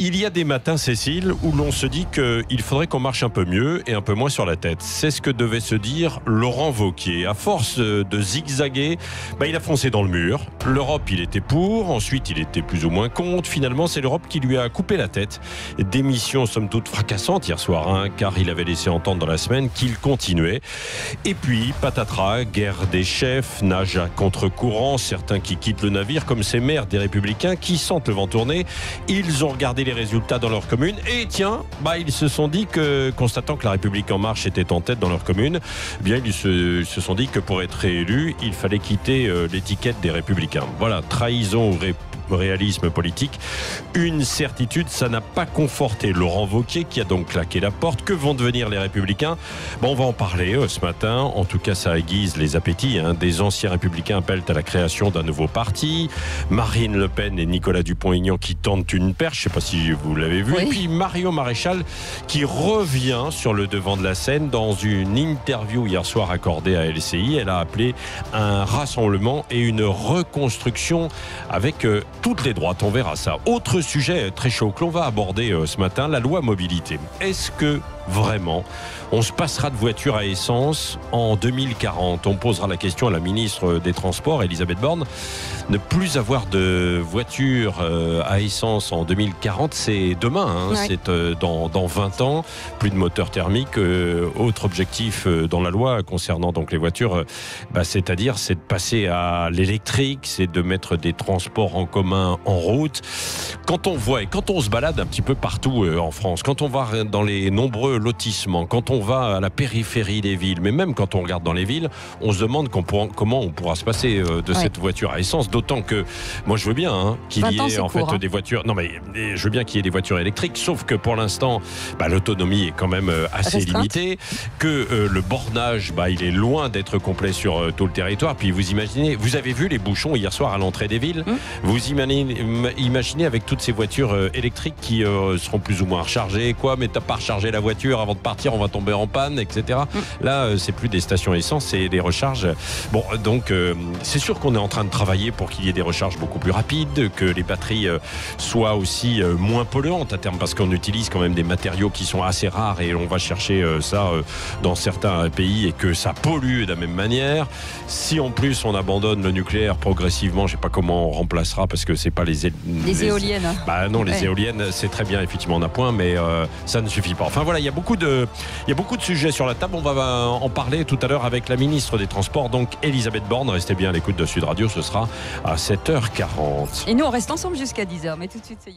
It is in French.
Il y a des matins, Cécile, où l'on se dit qu'il faudrait qu'on marche un peu mieux et un peu moins sur la tête. C'est ce que devait se dire Laurent Wauquiez. À force de zigzaguer, il a foncé dans le mur. L'Europe, il était pour. Ensuite, il était plus ou moins contre. Finalement, c'est l'Europe qui lui a coupé la tête. Démission, somme toute, fracassante hier soir, car il avait laissé entendre dans la semaine qu'il continuait. Et puis, patatras, guerre des chefs, nage à contre-courant. Certains qui quittent le navire, comme ces maires des Républicains qui sentent le vent tourner. Ils ont regardé les résultats dans leur commune et tiens, ils se sont dit que, constatant que la République en marche était en tête dans leur commune, ils se sont dit que pour être réélu, il fallait quitter l'étiquette des Républicains. Voilà, trahison ou réalisme politique. Une certitude, ça n'a pas conforté Laurent Wauquiez qui a donc claqué la porte. Que vont devenir les Républicains ? On va en parler ce matin. En tout cas, ça aiguise les appétits. Des anciens Républicains appellent à la création d'un nouveau parti. Marine Le Pen et Nicolas Dupont-Aignan qui tentent une perche. Je ne sais pas si vous l'avez vu. Oui. Et puis Marion Maréchal qui revient sur le devant de la scène dans une interview hier soir accordée à LCI. Elle a appelé un rassemblement et une reconstruction avec toutes les droites, on verra ça. Autre sujet très chaud que l'on va aborder ce matin, la loi mobilité. Est-ce que vraiment on se passera de voitures à essence en 2040 ? On posera la question à la ministre des Transports, Elisabeth Borne. Ne plus avoir de voiture à essence en 2040, c'est demain, ouais. C'est dans 20 ans. Plus de moteur thermique. Autre objectif dans la loi concernant donc les voitures, c'est-à-dire c'est de passer à l'électrique, c'est de mettre des transports en commun en route. Quand on voit et quand on se balade un petit peu partout en France, quand on va dans les nombreux lotissements, quand on va à la périphérie des villes, mais même quand on regarde dans les villes, on se demande comment on pourra se passer de cette voiture à essence. D'autant que moi je veux bien qu'il y ait des voitures. Non mais je veux bien qu'il y ait des voitures électriques, sauf que pour l'instant, l'autonomie est quand même assez limitée, que le bornage, il est loin d'être complet sur tout le territoire. Puis vous imaginez, vous avez vu les bouchons hier soir à l'entrée des villes. Vous imaginez avec toutes ces voitures électriques qui seront plus ou moins rechargées, mais t'as pas rechargé la voiture avant de partir, on va tomber en panne, etc. Là, c'est plus des stations essence, c'est des recharges. Donc c'est sûr qu'on est en train de travailler pour qu'il y ait des recharges beaucoup plus rapides, que les batteries soient aussi moins polluantes à terme, parce qu'on utilise quand même des matériaux qui sont assez rares et on va chercher ça dans certains pays et que ça pollue de la même manière. Si en plus on abandonne le nucléaire progressivement, je sais pas comment on remplacera, parce que c'est pas les éoliennes. Non, les éoliennes, c'est très bien, effectivement, on a point, mais ça ne suffit pas. Enfin voilà, il y a beaucoup de sujets sur la table. On va en parler tout à l'heure avec la ministre des Transports, donc Elisabeth Borne. Restez bien à l'écoute de Sud Radio, ce sera à 7h40. Et nous, on reste ensemble jusqu'à 10h, mais tout de suite, c'est